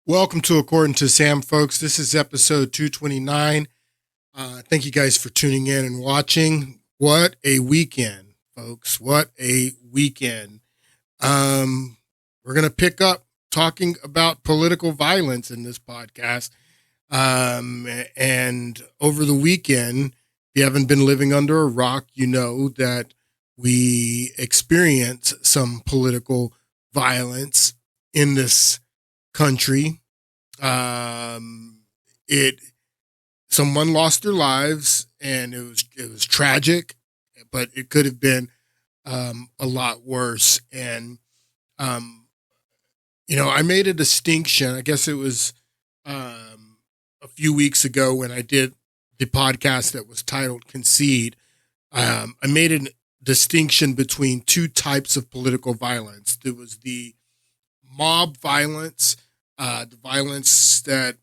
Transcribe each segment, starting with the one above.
Welcome to According to Sam, folks. This is episode 229. Thank you guys for tuning in and watching. What a weekend, folks. What a weekend. We're going to pick up talking about political violence in this podcast. And over the weekend, if you haven't been living under a rock, you know that we experience some political violence in this country. Someone lost their lives, and it was tragic, but it could have been a lot worse. And I made a distinction. I guess it was a few weeks ago when I did the podcast that was titled "Concede." I made a distinction between two types of political violence. There was the mob violence, the violence that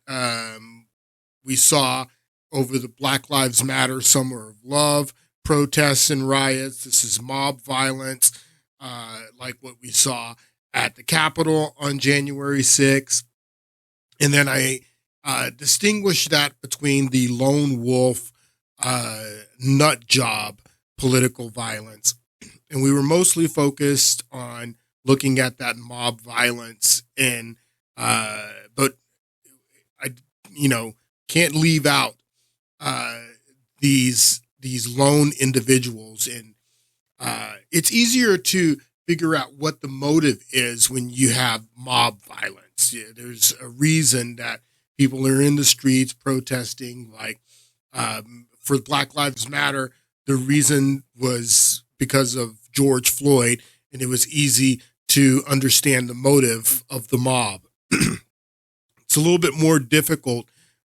we saw over the Black Lives Matter Summer of Love protests and riots. This is mob violence, like what we saw at the Capitol on January 6th. And then I distinguished that between the lone wolf, nut job political violence. And we were mostly focused on looking at that mob violence, and but I can't leave out these lone individuals, and it's easier to figure out what the motive is when you have mob violence. Yeah, there's a reason that people are in the streets protesting, like for Black Lives Matter. The reason was because of George Floyd, and it was easy to understand the motive of the mob. It's a little bit more difficult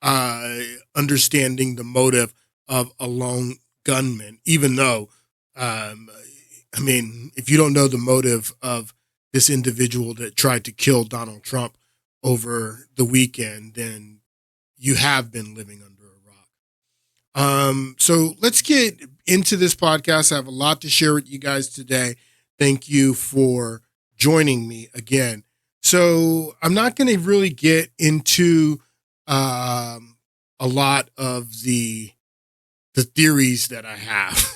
understanding the motive of a lone gunman, even though, if you don't know the motive of this individual that tried to kill Donald Trump over the weekend, then you have been living under a rock. So let's get into this podcast. I have a lot to share with you guys today. Thank you for joining me again. So I'm not going to really get into a lot of the theories that I have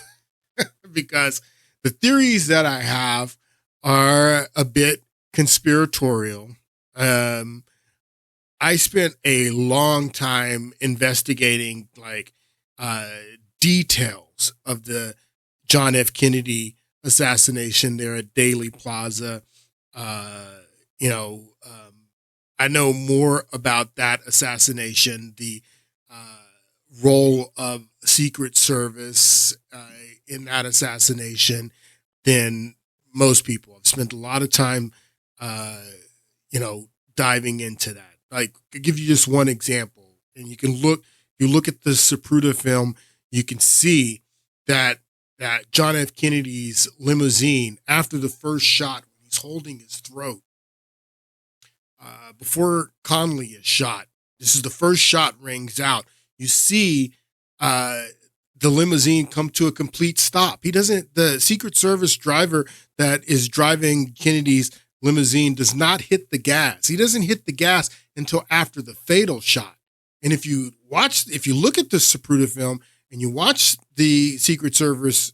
because the theories that I have are a bit conspiratorial. I spent a long time investigating details of the John F. Kennedy assassination there at Daley Plaza. I know more about that assassination, the role of Secret Service in that assassination, than most people. I've spent a lot of time, diving into that. Like, I'll give you just one example, and you look at the Zapruder film, you can see that John F. Kennedy's limousine, after the first shot, when he's holding his throat, before Conley is shot, this is the first shot rings out. You see the limousine come to a complete stop. The Secret Service driver that is driving Kennedy's limousine does not hit the gas. He doesn't hit the gas until after the fatal shot. And if you look at the Zapruder film and you watch the Secret Service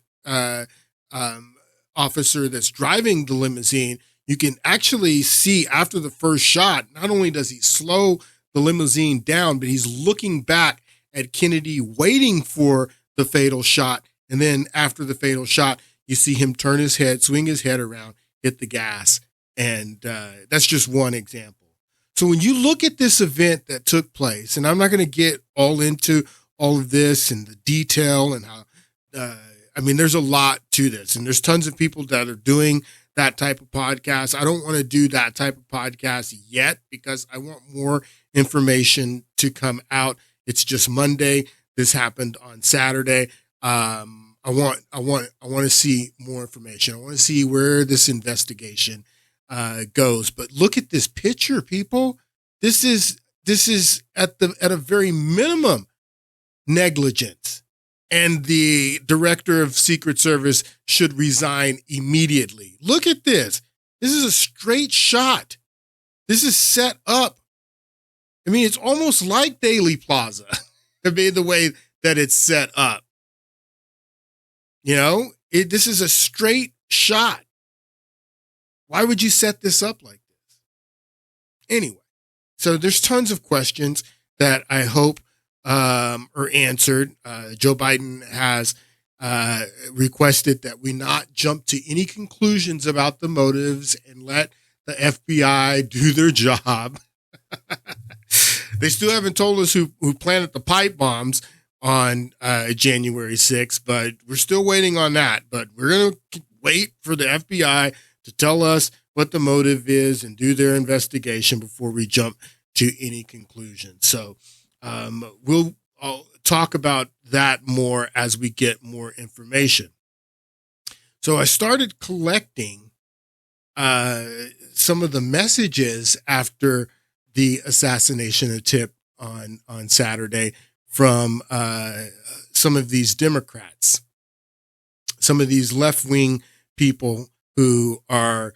officer that's driving the limousine, you can actually see after the first shot, not only does he slow the limousine down, but he's looking back at Kennedy waiting for the fatal shot. And then after the fatal shot, you see him turn his head, swing his head around, hit the gas. And that's just one example. So when you look at this event that took place, and I'm not going to get all into all of this and the detail and how, there's a lot to this, and there's tons of people that are doing that type of podcast. I don't want to do that type of podcast yet because I want more information to come out. It's just Monday. This happened on Saturday. I want to see more information. I want to see where this investigation goes. But look at this picture, people. This is at a very minimum negligence. And the director of Secret Service should resign immediately. Look at this. This is a straight shot. This is set up I mean, it's almost like Daily Plaza. I mean, the way that it's set up. This is a straight shot. Why would you set this up like this? Anyway, so there's tons of questions that I hope are answered. Joe Biden has requested that we not jump to any conclusions about the motives and let the FBI do their job. They still haven't told us who planted the pipe bombs on January 6th, but we're still waiting on that. But we're going to wait for the FBI to tell us what the motive is and do their investigation before we jump to any conclusion. So we'll talk about that more as we get more information. So I started collecting some of the messages after the assassination attempt on Saturday from some of these Democrats, some of these left-wing people who are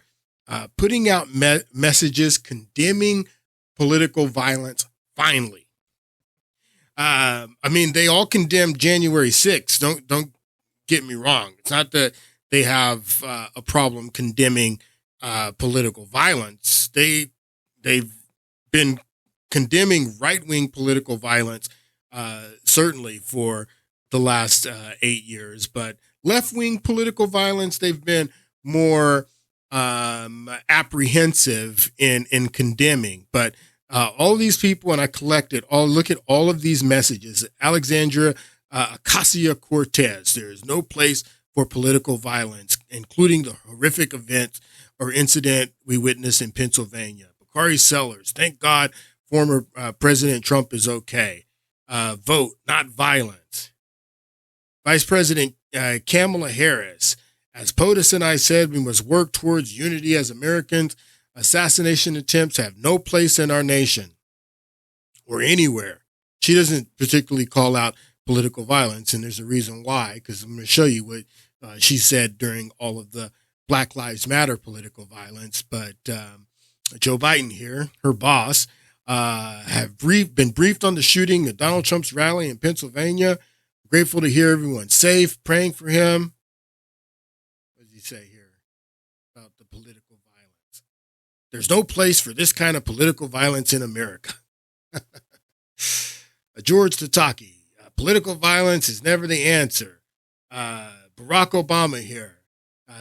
putting out messages condemning political violence finally. I mean, they all condemned January 6th. Don't get me wrong. It's not that they have a problem condemning political violence. They've been condemning right-wing political violence certainly for the last 8 years, but left-wing political violence, they've been more apprehensive in condemning. But all these people, and I collected, look at all of these messages. Alexandria Ocasio-Cortez, there is no place for political violence, including the horrific event or incident we witnessed in Pennsylvania. Bakari Sellers, thank God former President Trump is okay. Vote, not violence. Vice President Kamala Harris, as POTUS and I said, we must work towards unity as Americans. Assassination attempts have no place in our nation or anywhere. She doesn't particularly call out political violence, and there's a reason why, because I'm going to show you what she said during all of the Black Lives Matter political violence. But Joe Biden here, her boss, have been briefed on the shooting at Donald Trump's rally in Pennsylvania. Grateful to hear everyone's safe, praying for him. What does he say here about the political violence? There's no place for this kind of political violence in America. George Tataki, political violence is never the answer. Barack Obama here.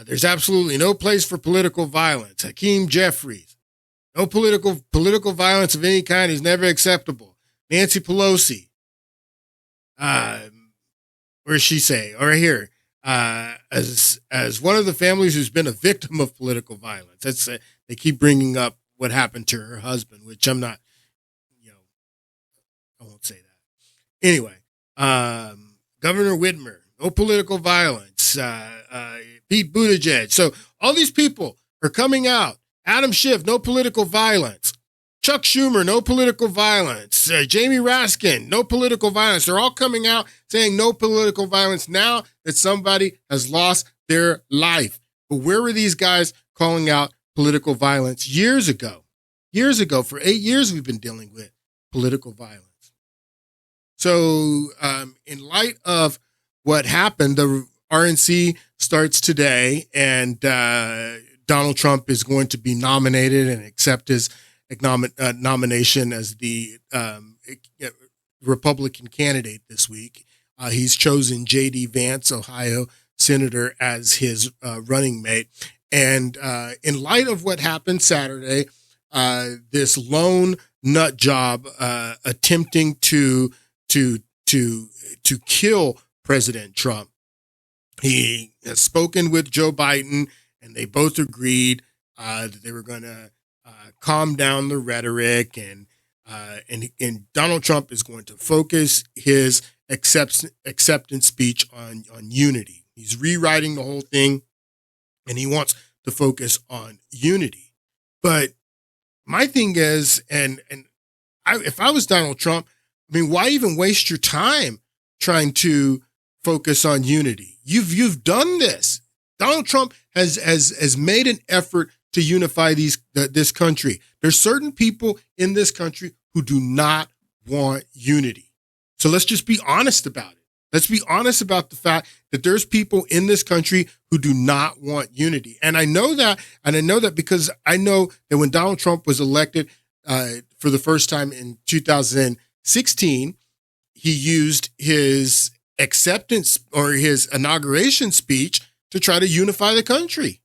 There's absolutely no place for political violence. Hakeem Jeffries. No political violence of any kind is never acceptable. Nancy Pelosi. Where does she say? Or here, as one of the families who's been a victim of political violence. That's they keep bringing up what happened to her husband, which I'm not. I won't say that. Anyway, Governor Whitmer. No political violence. Pete Buttigieg. So all these people are coming out. Adam Schiff, no political violence. Chuck Schumer, no political violence. Jamie Raskin, no political violence. They're all coming out saying no political violence now that somebody has lost their life. But where were these guys calling out political violence years ago? Years ago, for 8 years, we've been dealing with political violence. So in light of what happened, the RNC starts today, and Donald Trump is going to be nominated and accept his nomination as the Republican candidate this week. He's chosen J.D. Vance, Ohio senator, as his running mate. And in light of what happened Saturday, this lone nut job attempting to kill President Trump, he has spoken with Joe Biden, and they both agreed that they were going to calm down the rhetoric, and Donald Trump is going to focus his acceptance speech on unity. He's rewriting the whole thing, and he wants to focus on unity. But my thing is, if I was Donald Trump, I mean, why even waste your time trying to focus on unity? You've done this. Donald Trump has made an effort to unify this country. There's certain people in this country who do not want unity. So let's just be honest about it. Let's be honest about the fact that there's people in this country who do not want unity. And I know that because I know that when Donald Trump was elected for the first time in 2016, he used his acceptance or his inauguration speech to try to unify the country.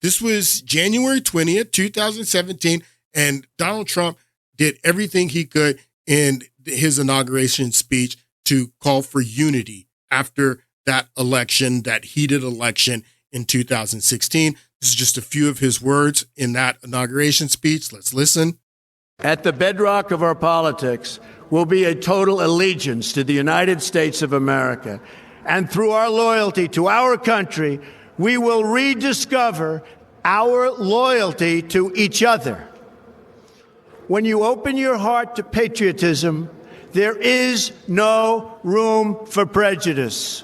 This was January 20th, 2017, and Donald Trump did everything he could in his inauguration speech to call for unity after that election, that heated election in 2016. This is just a few of his words in that inauguration speech. Let's listen. At the bedrock of our politics will be a total allegiance to the United States of America. And through our loyalty to our country, we will rediscover our loyalty to each other. When you open your heart to patriotism, there is no room for prejudice.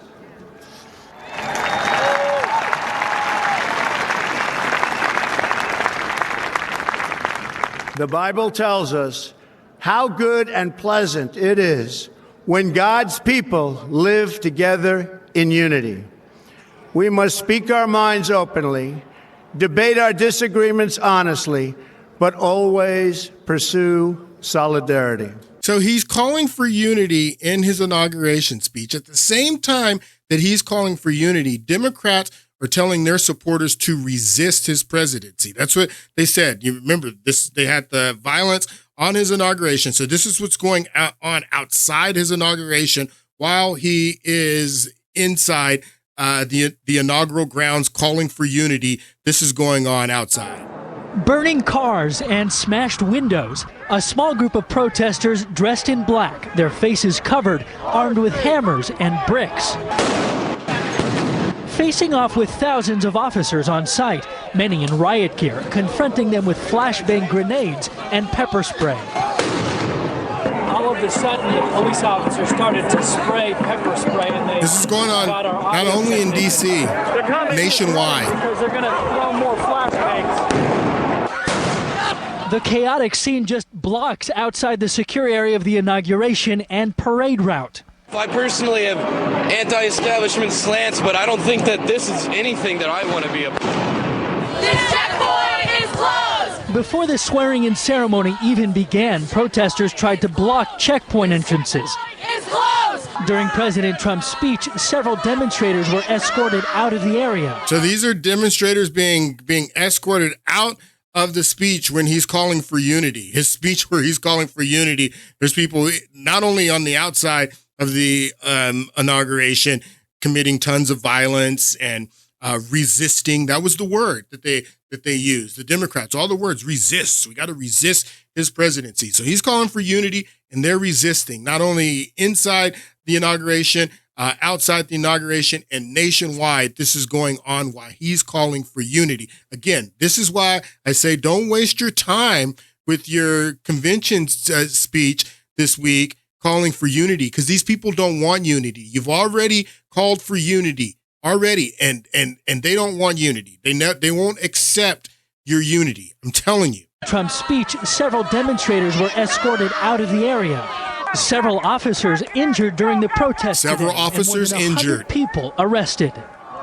The Bible tells us how good and pleasant it is when God's people live together in unity. We must speak our minds openly, debate our disagreements honestly, but always pursue solidarity. So he's calling for unity in his inauguration speech. At the same time that he's calling for unity, Democrats are telling their supporters to resist his presidency. That's what they said. You remember this, they had the violence on his inauguration. So this is what's going on outside his inauguration while he is inside the inaugural grounds calling for unity. This is going on outside. Burning cars and smashed windows. A small group of protesters dressed in black, their faces covered, armed with hammers and bricks. Facing off with thousands of officers on site, many in riot gear, confronting them with flashbang grenades and pepper spray. All of a sudden, the police officers started to spray pepper spray. And this is going on not only in D.C., nationwide. Because they're going to throw more flashbangs. The chaotic scene just blocks outside the secure area of the inauguration and parade route. I personally have anti-establishment slants, but I don't think that this is anything that I want to be a part of. This checkpoint is closed! Before the swearing-in ceremony even began, protesters tried to block checkpoint entrances. It's closed! During President Trump's speech, several demonstrators were escorted out of the area. So these are demonstrators being escorted out of the speech when he's calling for unity. His speech where he's calling for unity, there's people not only on the outside of the inauguration committing tons of violence and resisting. That was the word that they used. The Democrats, all the words, resist. We got to resist his presidency. So he's calling for unity and they're resisting, not only inside the inauguration, outside the inauguration, and nationwide. This is going on while he's calling for unity. Again, this is why I say don't waste your time with your convention speech this week calling for unity, because these people don't want unity. You've already called for unity already, and they don't want unity. They won't accept your unity. I'm telling you. Trump's speech, several demonstrators were escorted out of the area. Several officers injured during the protest. Several today, officers and more than 100 injured. people arrested.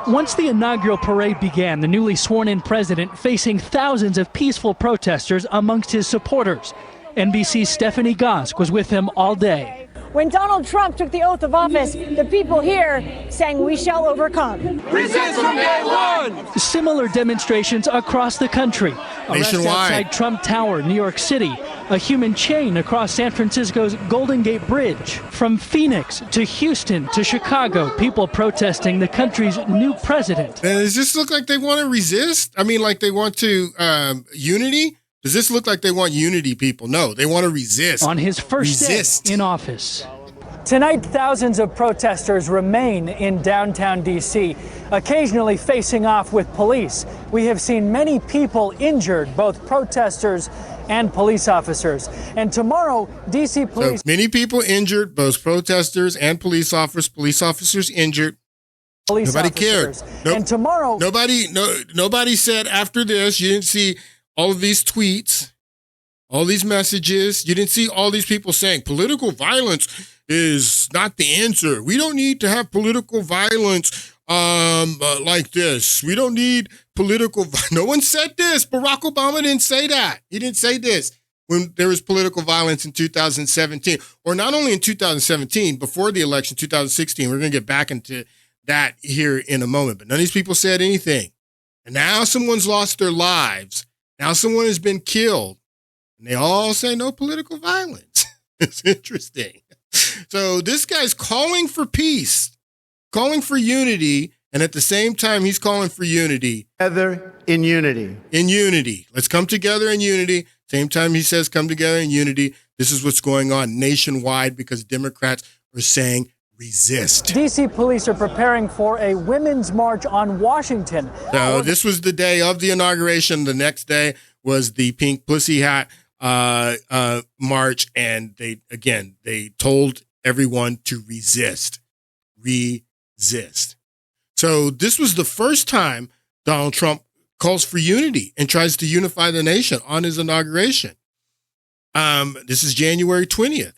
Once the inaugural parade began, the newly sworn-in president facing thousands of peaceful protesters amongst his supporters. NBC's Stephanie Gosk was with him all day. When Donald Trump took the oath of office, the people here sang, "We shall overcome." Resist from day one! Similar demonstrations across the country. Arrests Nationwide. outside Trump Tower, New York City. A human chain across San Francisco's Golden Gate Bridge. From Phoenix to Houston to Chicago, people protesting the country's new president. And does this look like they want to resist? I mean, like they want to unity? Does this look like they want unity, people? No, they want to resist. On his first day in office. Tonight, thousands of protesters remain in downtown D.C., occasionally facing off with police. We have seen many people injured, both protesters and police officers. And tomorrow, D.C. police... So many people injured, both protesters and police officers injured. Nobody cared. Nope. And tomorrow... Nobody said after this, you didn't see all of these tweets all these messages. You didn't see all these people saying political violence is not the answer. We don't need to have political violence like this. We don't need no one said this. Barack Obama didn't say that. He didn't say this when there was political violence in 2017, or not only in 2017, before the election, 2016. We're going to get back into that here in a moment, but none of these people said anything. And now someone's lost their lives. Now someone has been killed, and they all say no political violence. It's interesting. So this guy's calling for peace, calling for unity, and at the same time, he's calling for unity. Together in unity. In unity. Let's come together in unity. Same time he says come together in unity. This is what's going on nationwide because Democrats are saying resist. D.C. police are preparing for a women's march on Washington. So this was the day of the inauguration. The next day was the Pink Pussy Hat march, and they told everyone to resist. Resist. So this was the first time Donald Trump calls for unity and tries to unify the nation on his inauguration. This is January 20th.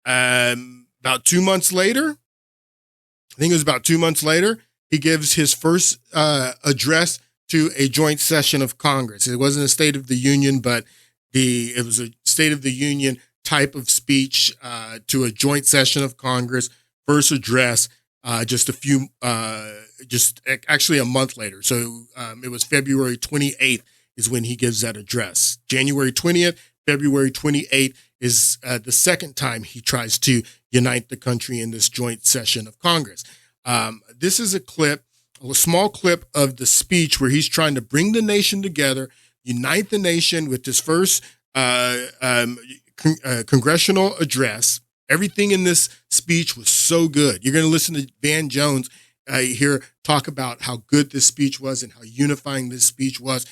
About 2 months later, I think it was about 2 months later, he gives his first address to a joint session of Congress. It wasn't a State of the Union, but it was a State of the Union type of speech to a joint session of Congress. First address, actually a month later. So it was February 28th is when he gives that address. January 20th, February 28th is the second time he tries to unite the country in this joint session of Congress. This is a small clip of the speech where he's trying to bring the nation together, unite the nation with this first congressional address. Everything in this speech was so good. You're going to listen to Van Jones here talk about how good this speech was and how unifying this speech was.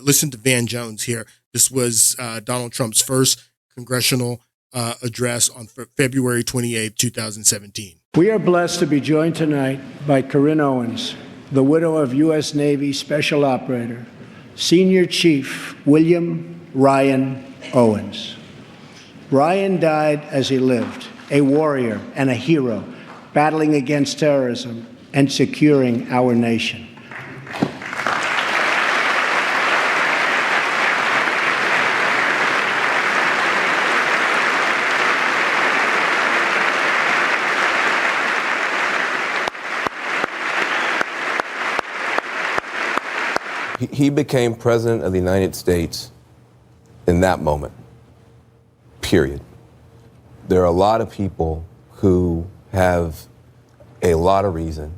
Listen to Van Jones here. This was Donald Trump's first congressional address on February 28, 2017. We are blessed to be joined tonight by Corinne Owens, the widow of U.S. Navy Special Operator, Senior Chief William Ryan Owens. Ryan died as he lived, a warrior and a hero, battling against terrorism and securing our nation. He became president of the United States in that moment, period. There are a lot of people who have a lot of reason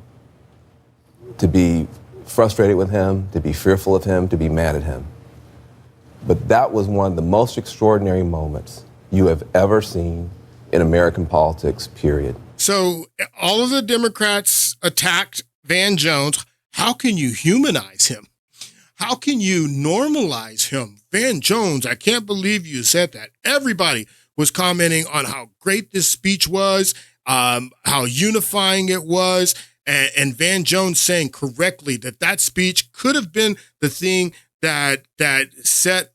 to be frustrated with him, to be fearful of him, to be mad at him. But that was one of the most extraordinary moments you have ever seen in American politics, period. So all of the Democrats attacked Van Jones. How can you humanize him? How can you normalize him? Van Jones, I can't believe you said that. Everybody was commenting on how great this speech was, how unifying it was, and Van Jones saying correctly that speech could have been the thing that set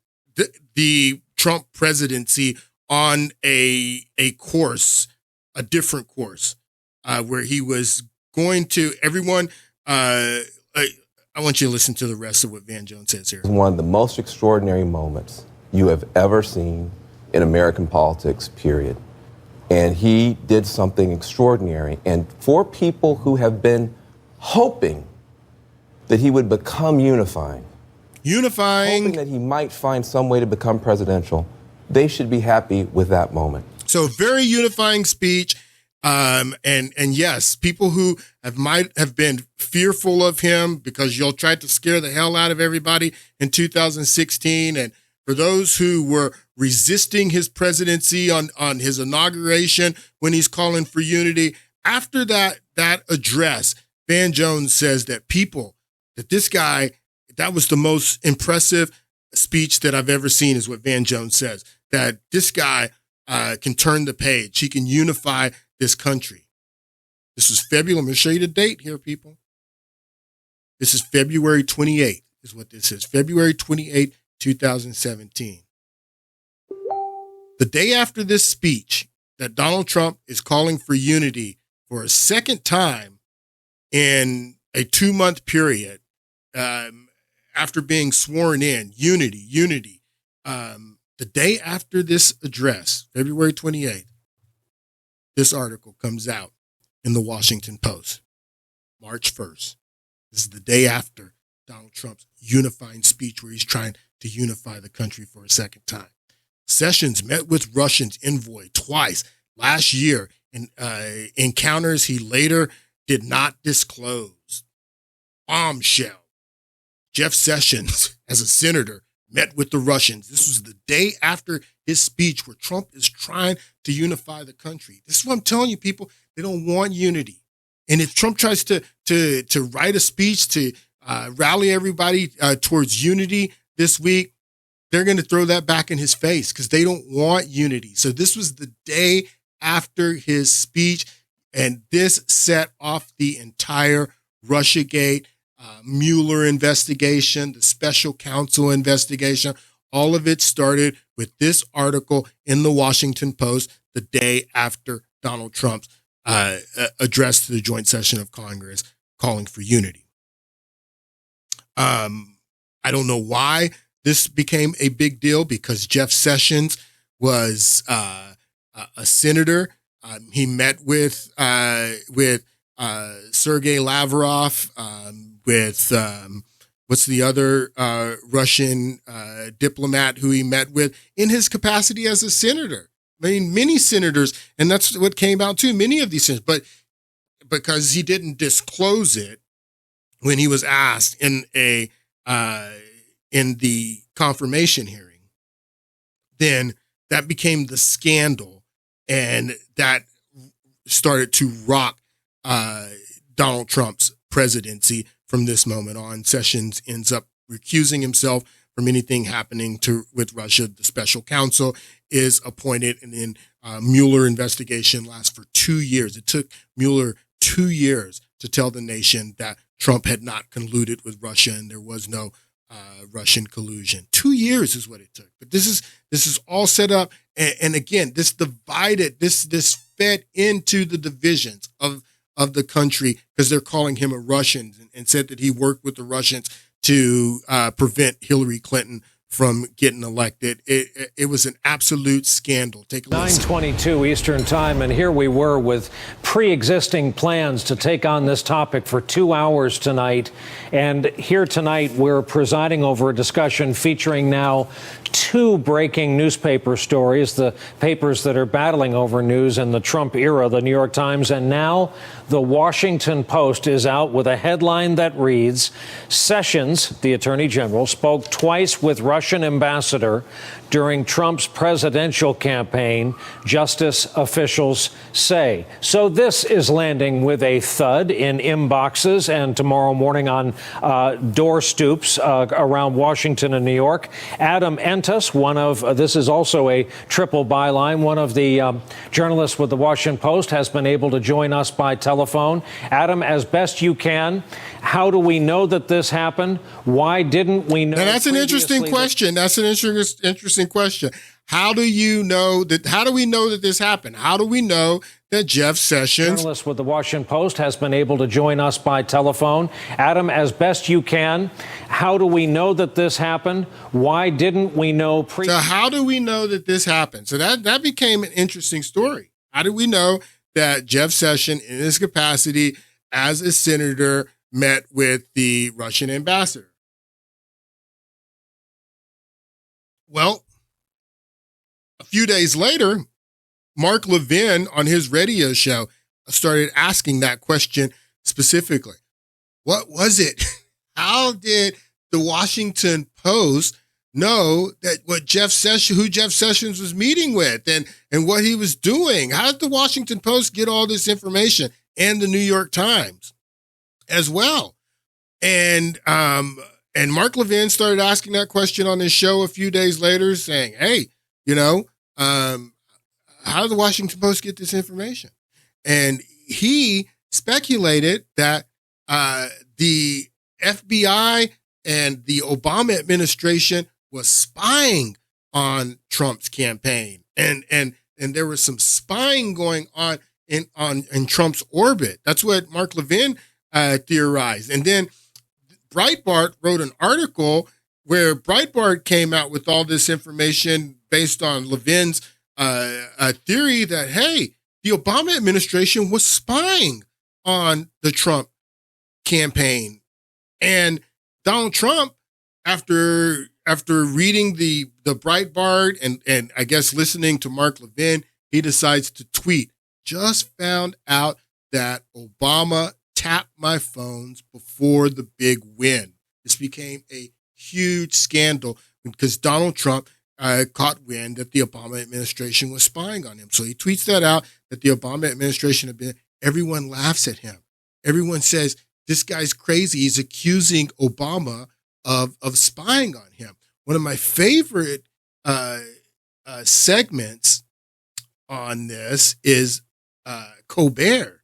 the Trump presidency on a course, a different course, where he was going to everyone. I want you to listen to the rest of what Van Jones says here. One of the most extraordinary moments you have ever seen in American politics, period. And he did something extraordinary. And for people who have been hoping that he would become unifying, hoping that he might find some way to become presidential, they should be happy with that moment. So very unifying speech. And yes, people who might have been fearful of him because y'all tried to scare the hell out of everybody in 2016. And for those who were resisting his presidency on his inauguration when he's calling for unity, after that address, Van Jones says that this guy, that was the most impressive speech that I've ever seen, is what Van Jones says, that this guy can turn the page. He can unify this country. This is February. Let me show you the date here, people. This is February 28th is what this is. February 28th, 2017. The day after this speech that Donald Trump is calling for unity for a second time in a 2-month period, after being sworn in, unity. The day after this address, February 28th, this article comes out in the Washington Post, March 1st. This is the day after Donald Trump's unifying speech where he's trying to unify the country for a second time. Sessions met with Russians envoy twice last year in encounters he later did not disclose. Bombshell. Jeff Sessions, as a senator, met with the Russians. This was the day after his speech where Trump is trying to unify the country. This is what I'm telling you, people. They don't want unity. And if Trump tries to write a speech to rally everybody towards unity this week, they're going to throw that back in his face because they don't want unity. So this was the day after his speech, and this set off the entire Russiagate, Mueller investigation, the special counsel investigation. All of it started with this article in the Washington Post the day after Donald Trump's address to the joint session of Congress calling for unity. I don't know why this became a big deal, because Jeff Sessions was a senator. He met with Sergei Lavrov, with what's the other Russian diplomat who he met with in his capacity as a senator. I mean, many senators, and that's what came out too, many of these senators, but because he didn't disclose it when he was asked in the confirmation hearing, then that became the scandal, and that started to rock Donald Trump's presidency from this moment on. Sessions ends up recusing himself from anything happening with Russia. The special counsel is appointed, and then Mueller investigation lasts for 2 years. It took Mueller 2 years to tell the nation that Trump had not colluded with Russia and there was no Russian collusion. 2 years is what it took. But this is all set up, and again, this divided, this fed into the divisions of the country, because they're calling him a Russian, and said that he worked with the Russians to prevent Hillary Clinton from getting elected. It was an absolute scandal. Take a listen. 9:22 Eastern Time, and here we were with pre-existing plans to take on this topic for 2 hours tonight. And here tonight, we're presiding over a discussion featuring now 2 breaking newspaper stories, the papers that are battling over news in the Trump era, the New York Times, and now the Washington Post is out with a headline that reads, Sessions, the Attorney General, spoke twice with Russian ambassador during Trump's presidential campaign, justice officials say. So this is landing with a thud in inboxes and tomorrow morning on door stoops around Washington and New York. Adam Entus, this is also a triple byline, one of the journalists with the Washington Post, has been able to join us by telephone. Adam, as best you can, how do we know that this happened? Why didn't we know? Now, that's an interesting question. That's an interesting question. How do we know that this happened? How do we know that Jeff Sessions, journalist with the Washington Post, has been able to join us by telephone? Adam, as best you can, how do we know that this happened? Why didn't we know So how do we know that this happened? So that became an interesting story. How do we know that Jeff Sessions, in his capacity as a senator, met with the Russian ambassador? Well, a few days later, Mark Levin on his radio show started asking that question specifically. What was it? How did the Washington Post know that who Jeff Sessions was meeting with and what he was doing? How did the Washington Post get all this information, and the New York Times as well? And Mark Levin started asking that question on his show a few days later, saying, hey, how did the Washington Post get this information? And he speculated that the FBI and the Obama administration was spying on Trump's campaign and there was some spying going on in Trump's orbit. That's what Mark Levin theorized. And then Breitbart wrote an article where Breitbart came out with all this information based on Levin's theory that, hey, the Obama administration was spying on the Trump campaign. And Donald Trump, after reading the Breitbart and I guess listening to Mark Levin, he decides to tweet, just found out that Obama tapped my phones before the big win. This became a huge scandal because Donald Trump caught wind that the Obama administration was spying on him. So he tweets that out, that the Obama administration had been, everyone laughs at him. Everyone says, this guy's crazy. He's accusing Obama of spying on him. One of my favorite segments on this is Colbert.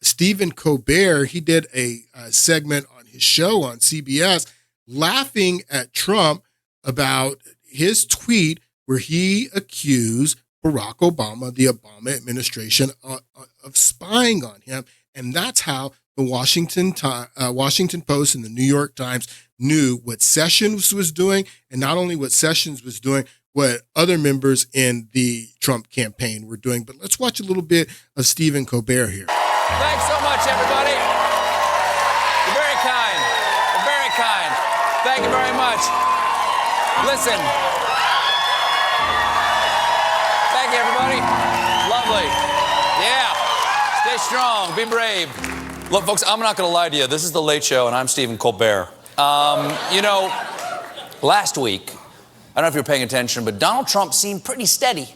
Stephen Colbert, he did a segment on his show on CBS laughing at Trump about his tweet where he accused Barack Obama, the Obama administration, of spying on him. And that's how the Washington Post and the New York Times knew what Sessions was doing, and not only what Sessions was doing, what other members in the Trump campaign were doing. But let's watch a little bit of Stephen Colbert here. Thanks so much, everybody. You're very kind. You're very kind. Thank you very much. Listen. Thank you, everybody. Lovely. Yeah. Stay strong. Be brave. Look, folks, I'm not going to lie to you. This is The Late Show, and I'm Stephen Colbert. Last week, I don't know if you're paying attention, but Donald Trump seemed pretty steady.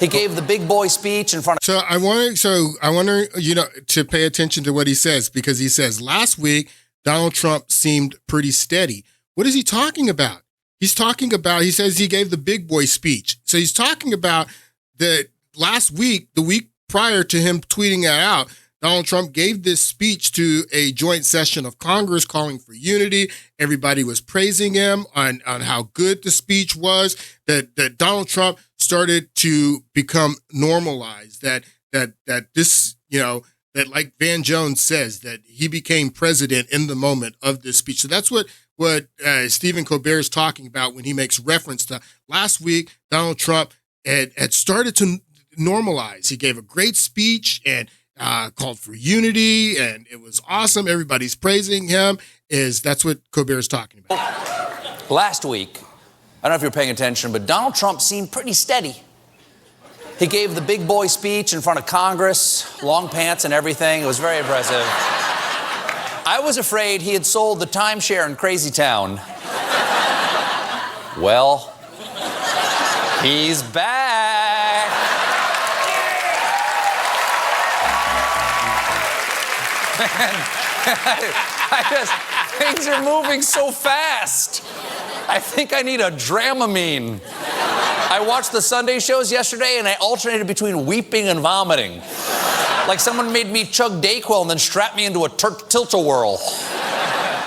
He gave the big boy speech in front of... So I want to pay attention to what he says, because he says last week, Donald Trump seemed pretty steady. What is he talking about? He says he gave the big boy speech. So he's talking about that last week, the week prior to him tweeting that out, Donald Trump gave this speech to a joint session of Congress calling for unity. Everybody was praising him on how good the speech was, that Donald Trump started to become normalized, that this, that like Van Jones says, that he became president in the moment of this speech. So that's what Stephen Colbert is talking about when he makes reference to last week, Donald Trump had started to normalize. He gave a great speech and called for unity, and it was awesome. Everybody's praising him. That's what Colbert is talking about. Last week, I don't know if you're paying attention, but Donald Trump seemed pretty steady. He gave the big boy speech in front of Congress, long pants and everything. It was very impressive. I was afraid he had sold the timeshare in Crazy Town. Well, he's back. Things are moving so fast. I think I need a Dramamine. I watched the Sunday shows yesterday and I alternated between weeping and vomiting. Like someone made me chug Dayquil and then strapped me into a tilt-a-whirl.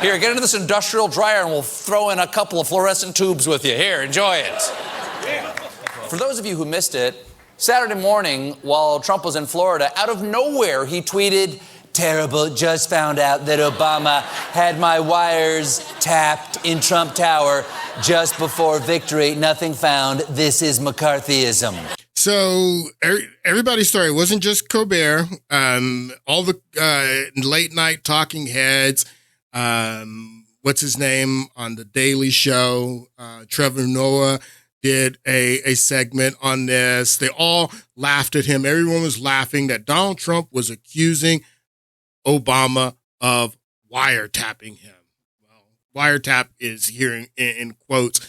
Here, get into this industrial dryer and we'll throw in a couple of fluorescent tubes with you. Here, enjoy it. For those of you who missed it, Saturday morning while Trump was in Florida, out of nowhere he tweeted, "Terrible, just found out that Obama had my wires tapped in Trump Tower just before victory. Nothing found. This is McCarthyism." So everybody's story. It wasn't just Colbert. All the late night talking heads, what's his name on the Daily Show, Trevor Noah did a segment on this. They all laughed at him. Everyone was laughing that Donald Trump was accusing Obama of wiretapping him. Well, wiretap is here in quotes.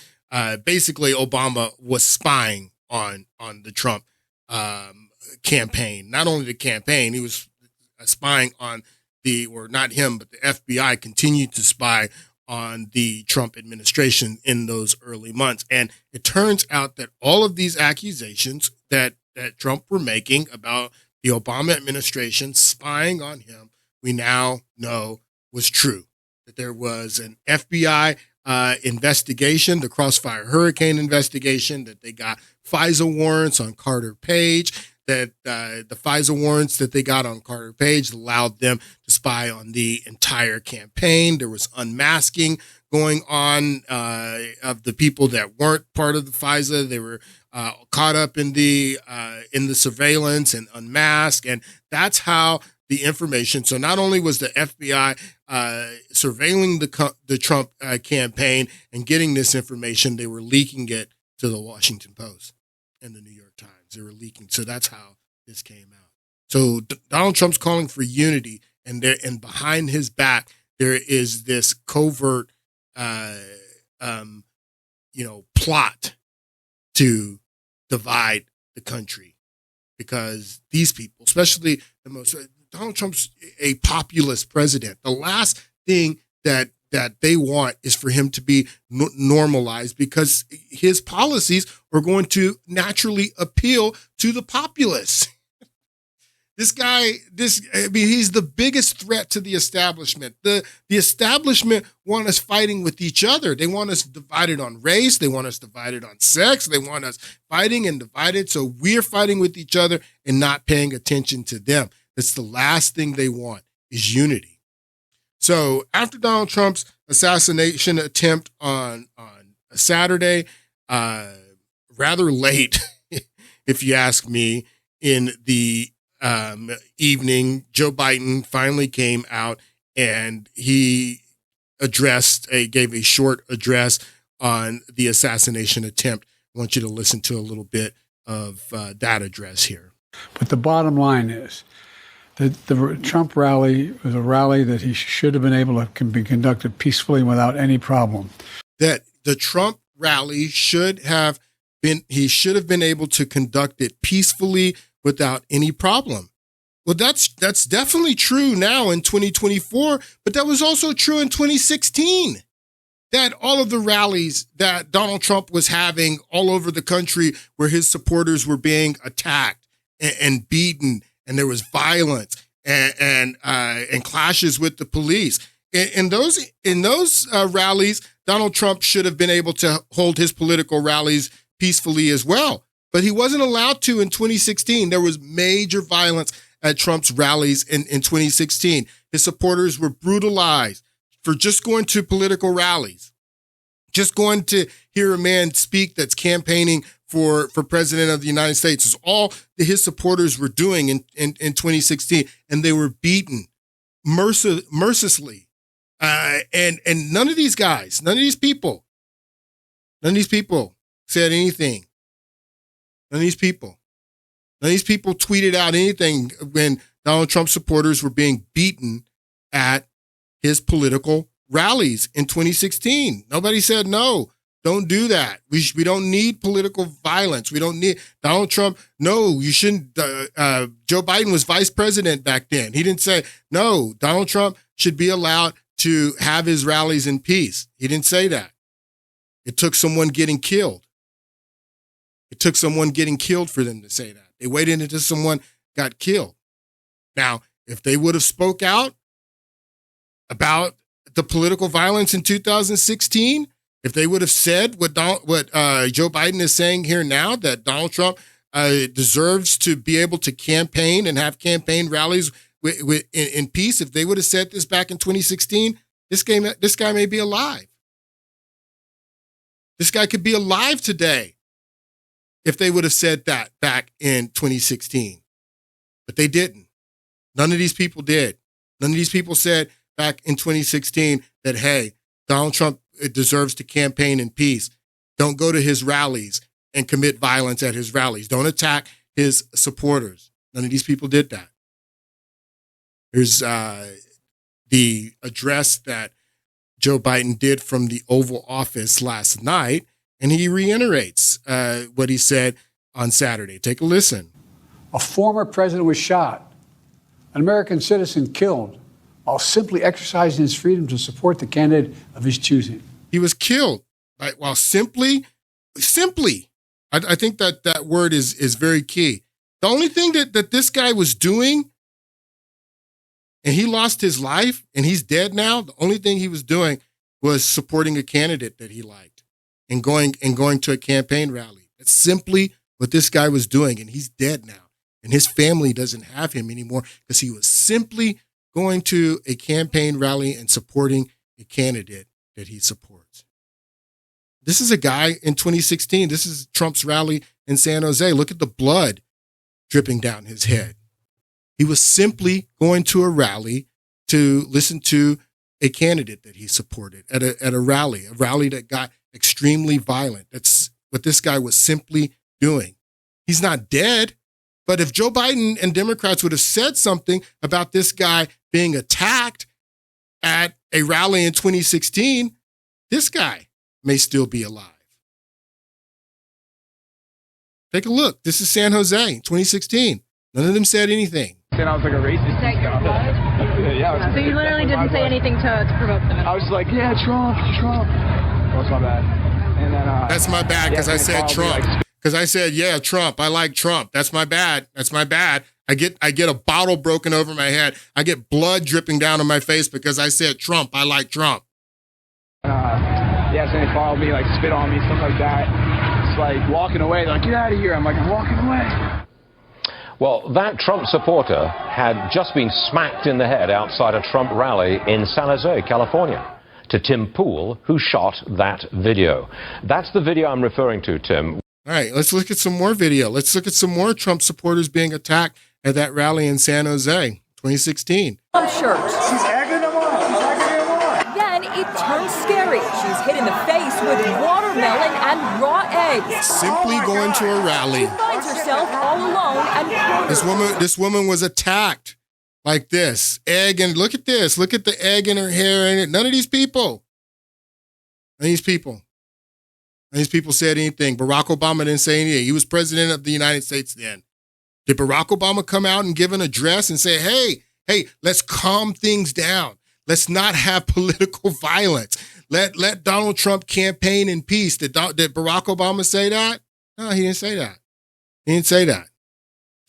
Basically, Obama was spying on the Trump campaign. Not only the campaign, he was spying on not him, but the FBI continued to spy on the Trump administration in those early months. And it turns out that all of these accusations that Trump were making about the Obama administration spying on him, we now know was true, that there was an FBI investigation, the Crossfire Hurricane investigation, that they got FISA warrants on Carter Page, that the FISA warrants that they got on Carter Page allowed them to spy on the entire campaign. There was unmasking going on of the people that weren't part of the FISA. They were caught up in the surveillance and unmasked, and that's how the information. So not only was the FBI surveilling the Trump campaign and getting this information, they were leaking it to the Washington Post and the New York Times. They were leaking. So that's how this came out. So Donald Trump's calling for unity, and behind his back there is this covert, plot to divide the country, because these people, especially Donald Trump's a populist president. The last thing that they want is for him to be normalized, because his policies are going to naturally appeal to the populace. He's the biggest threat to the establishment. The establishment want us fighting with each other. They want us divided on race. They want us divided on sex. They want us fighting and divided. So we're fighting with each other and not paying attention to them. That's the last thing they want, is unity. So after Donald Trump's assassination attempt on a Saturday, rather late, if you ask me, in the evening, Joe Biden finally came out and he gave a short address on the assassination attempt. I want you to listen to a little bit of that address here. But the bottom line is that the Trump rally was a rally that he should have been able to be conducted peacefully without any problem. That the Trump rally he should have been able to conduct it peacefully without any problem. Well, that's definitely true now in 2024, but that was also true in 2016. That all of the rallies that Donald Trump was having all over the country, where his supporters were being attacked and beaten, and there was violence and clashes with the police. In those rallies, Donald Trump should have been able to hold his political rallies peacefully as well. But he wasn't allowed to in 2016. There was major violence at Trump's rallies in 2016. His supporters were brutalized for just going to political rallies, just going to hear a man speak that's campaigning for president of the United States. Is all that his supporters were doing in 2016, and they were beaten mercilessly. And none of these guys, none of these people said anything. None of these people tweeted out anything when Donald Trump supporters were being beaten at his political rallies in 2016. Nobody said, no, don't do that. We don't need political violence. We don't need Donald Trump. No, you shouldn't. Joe Biden was vice president back then. He didn't say, no, Donald Trump should be allowed to have his rallies in peace. He didn't say that. It took someone getting killed. It took someone getting killed for them to say that. They waited until someone got killed. Now, if they would have spoke out about the political violence in 2016, if they would have said what Joe Biden is saying here now, that Donald Trump deserves to be able to campaign and have campaign rallies in peace, if they would have said this back in 2016, this guy may be alive. This guy could be alive today if they would have said that back in 2016. But they didn't. None of these people did. None of these people said back in 2016 that, hey, Donald Trump deserves to campaign in peace. Don't go to his rallies and commit violence at his rallies. Don't attack his supporters. None of these people did that. Here's the address that Joe Biden did from the Oval Office last night, and he reiterates what he said on Saturday. Take a listen. A former president was shot, an American citizen killed, while simply exercising his freedom to support the candidate of his choosing. He was killed while simply. I think that word is very key. The only thing that this guy was doing, and he lost his life and he's dead now, the only thing he was doing was supporting a candidate that he liked and going to a campaign rally. That's simply what this guy was doing, and he's dead now. And his family doesn't have him anymore because he was simply going to a campaign rally and supporting a candidate that he supports. This is a guy in 2016. This is Trump's rally in San Jose. Look at the blood dripping down his head. He was simply going to a rally to listen to a candidate that he supported at a rally that got extremely violent. That's what this guy was simply doing. He's not dead, but if Joe Biden and Democrats would have said something about this guy being attacked at a rally in 2016, this guy may still be alive. Take a look. This is San Jose, 2016. None of them said anything. Then I was like a racist. Yeah. So you literally didn't say anything to provoke them? I was just like, yeah, Trump. That's my bad. And then that's my bad because I said Trump. Because I said, yeah, Trump. I like Trump. That's my bad. I get a bottle broken over my head. I get blood dripping down on my face because I said Trump. I like Trump. So they followed me, like spit on me, stuff like that. It's like walking away. They're like, get out of here. I'm like, I'm walking away. Well, that Trump supporter had just been smacked in the head outside a Trump rally in San Jose, California. To Tim Pool, who shot that video. That's the video I'm referring to, Tim. All right, let's look at some more video. Let's look at some more Trump supporters being attacked at that rally in San Jose, 2016. Shirt. She's egging them on. Then it turns scary. She's hit in the face with watermelon and raw eggs. Simply going to a rally. She finds herself all alone and This woman was attacked like this. Egg, and look at this. Look at the egg in her hair. And none of these people said anything. Barack Obama didn't say anything. He was president of the United States then. Did Barack Obama come out and give an address and say, hey, let's calm things down. Let's not have political violence. Let Donald Trump campaign in peace. Did Barack Obama say that? No, he didn't say that.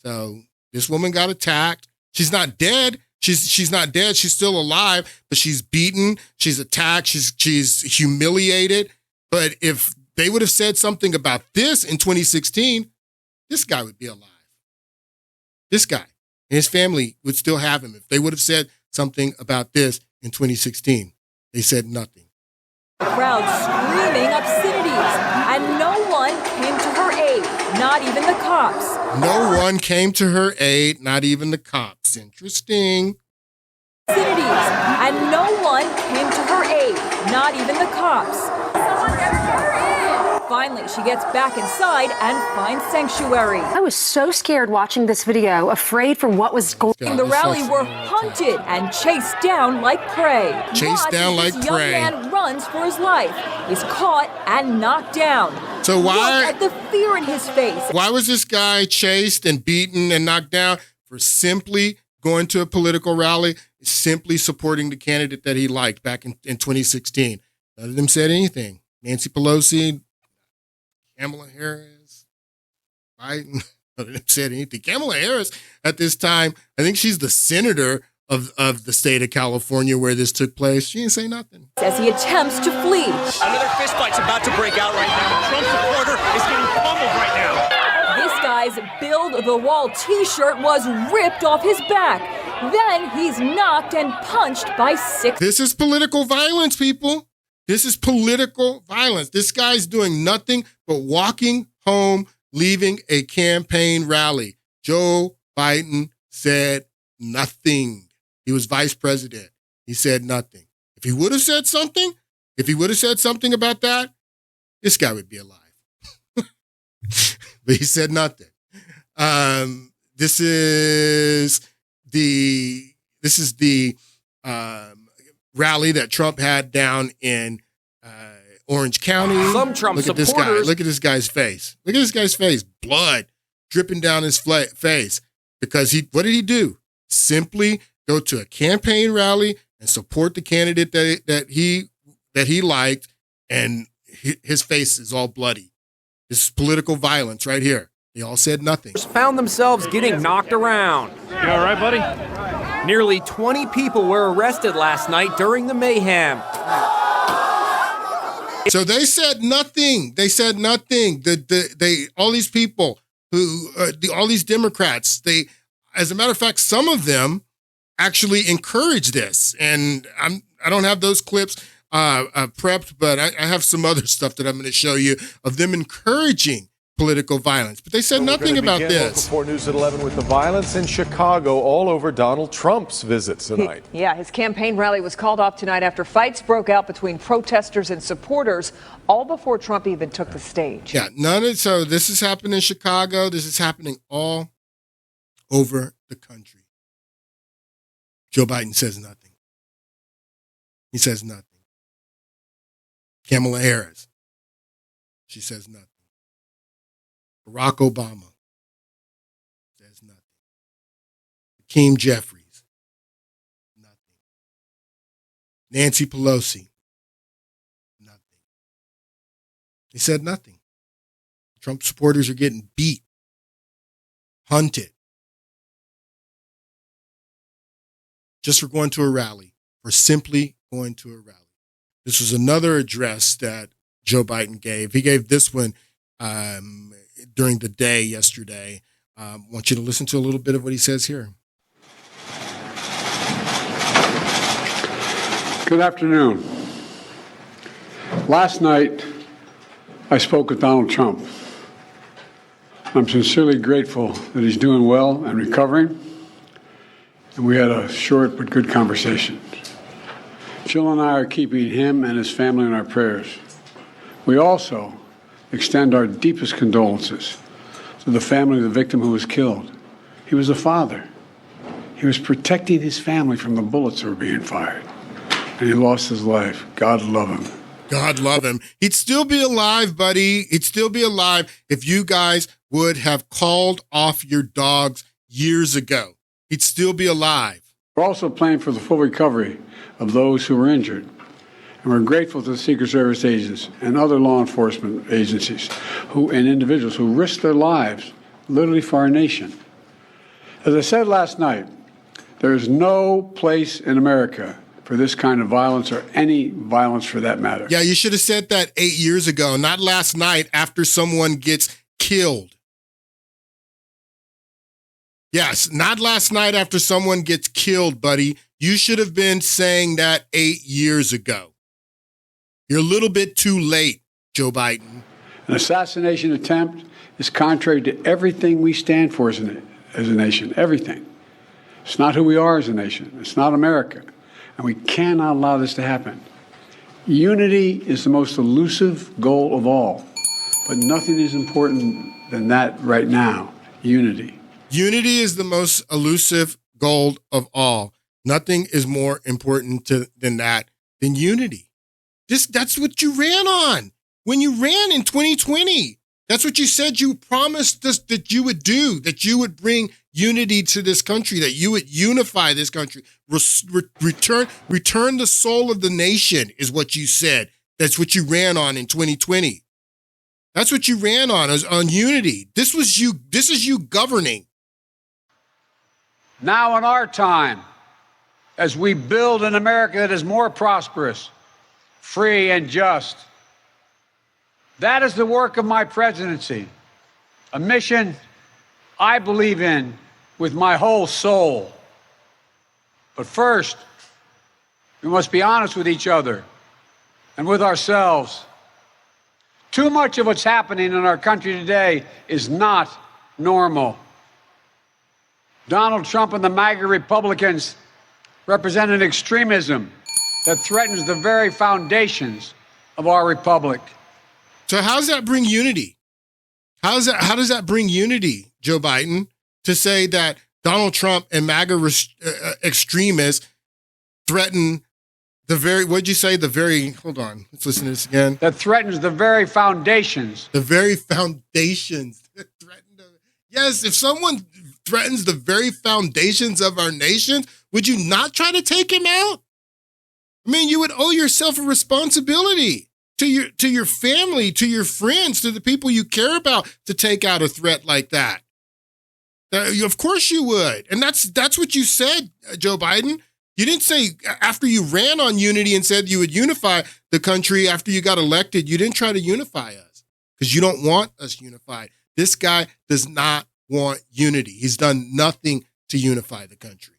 So this woman got attacked. She's not dead. She's not dead. She's still alive, but she's beaten. She's attacked. She's humiliated. But if they would have said something about this in 2016, this guy would be alive. This guy and his family would still have him. If they would have said something about this in 2016, they said nothing. the crowd screaming obscenities, and no one came to her aid, not even the cops. No one came to her aid, not even the cops. Interesting. Obscenities, and no one came to her aid, not even the cops. Finally, she gets back inside and finds sanctuary. I was so scared watching this video, afraid for what was going on. The rally were hunted and chased down like prey. Chased down like prey. Young man runs for his life. He's caught and knocked down. So why? Look at the fear in his face. Why was this guy chased and beaten and knocked down? For simply going to a political rally, simply supporting the candidate that he liked back in 2016. None of them said anything. Nancy Pelosi, Kamala Harris, Biden, none of them said anything. Kamala Harris, at this time, I think she's the senator of the state of California where this took place. She didn't say nothing. As he attempts to flee. Another fistfight's about to break out right now. Trump supporter is getting pummeled right now. This guy's Build the Wall t-shirt was ripped off his back. Then he's knocked and punched by 6. This is political violence, people. This is political violence. This guy's doing nothing but walking home, leaving a campaign rally. Joe Biden said nothing. He was vice president. He said nothing. If he would have said something, about that, this guy would be alive. But he said nothing. This is the rally that Trump had down in Orange County. Some Trump Look at this guy. Look at this guy's face. Look at this guy's face. Blood dripping down his face. Because what did he do? Simply go to a campaign rally and support the candidate that he liked, and his face is all bloody. This is political violence right here. They all said nothing. Found themselves getting knocked around. You all right, buddy? Nearly 20 people were arrested last night during the mayhem. So they said nothing. They said nothing. All these people who, all these Democrats, as a matter of fact, some of them actually encourage this. And I don't have those clips prepped, but I have some other stuff that I'm going to show you of them encouraging political violence. But they said nothing about this. Local 4 News at 11 with the violence in Chicago all over Donald Trump's visit tonight. His campaign rally was called off tonight after fights broke out between protesters and supporters, all before Trump even took the stage. Yeah, so this is happening in Chicago. This is happening all over the country. Joe Biden says nothing. He says nothing. Kamala Harris, she says nothing. Barack Obama says nothing. Hakeem Jeffries, nothing. Nancy Pelosi, nothing. They said nothing. Trump supporters are getting beat, hunted, just for going to a rally, for simply going to a rally. This was another address that Joe Biden gave. He gave this one during the day yesterday. I want you to listen to a little bit of what he says here. Good afternoon. Last night, I spoke with Donald Trump. I'm sincerely grateful that he's doing well and recovering, and we had a short but good conversation. Jill and I are keeping him and his family in our prayers. We also extend our deepest condolences to the family of the victim who was killed. He was a father. He was protecting his family from the bullets that were being fired, and he lost his life. God love him. God love him. He'd still be alive, buddy. He'd still be alive if you guys would have called off your dogs years ago. He'd still be alive. We're also praying for the full recovery of those who were injured. And we're grateful to the Secret Service agents and other law enforcement agencies and individuals who risked their lives literally for our nation. As I said last night, there is no place in America for this kind of violence or any violence for that matter. Yeah, you should have said that 8 years ago, not last night after someone gets killed. Yes, not last night after someone gets killed, buddy. You should have been saying that 8 years ago. You're a little bit too late, Joe Biden. An assassination attempt is contrary to everything we stand for as a nation, everything. It's not who we are as a nation. It's not America. And we cannot allow this to happen. Unity is the most elusive goal of all, but nothing is important than that right now, unity. Unity is the most elusive goal of all. Nothing is more important than unity. That's what you ran on when you ran in 2020. That's what you said you promised us that you would do, that you would bring unity to this country, that you would unify this country, return the soul of the nation is what you said. That's what you ran on in 2020. That's what you ran on unity. This is you governing. Now in our time, as we build an America that is more prosperous, free and just, that is the work of my presidency, a mission I believe in with my whole soul. But first, we must be honest with each other and with ourselves. Too much of what's happening in our country today is not normal. Donald Trump and the MAGA Republicans represent an extremism that threatens the very foundations of our republic. So how does that bring unity? How does that bring unity, Joe Biden, to say that Donald Trump and MAGA extremists threaten the very, hold on, let's listen to this again. That threatens the very foundations. The very foundations. Yes, if someone threatens the very foundations of our nation, would you not try to take him out? I mean, you would owe yourself a responsibility to your family, to your friends, to the people you care about to take out a threat like that. Of course you would. And that's what you said, Joe Biden. You didn't say after you ran on unity and said you would unify the country after you got elected, you didn't try to unify us because you don't want us unified. This guy does not want unity. He's done nothing to unify the country.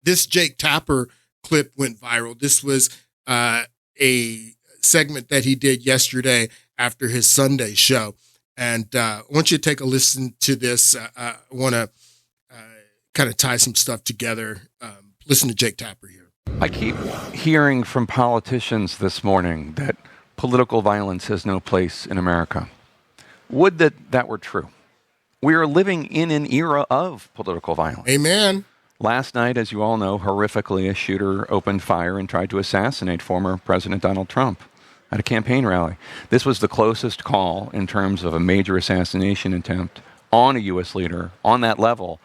This Jake Tapper clip went viral. This was a segment that he did yesterday after his Sunday show. And I want you to take a listen to this. I want to kind of tie some stuff together. Listen to Jake Tapper here. I keep hearing from politicians this morning that political violence has no place in America. Would that were true. We are living in an era of political violence. Amen. Last night, as you all know, horrifically, a shooter opened fire and tried to assassinate former President Donald Trump at a campaign rally. This was the closest call in terms of a major assassination attempt on a U.S. leader on that level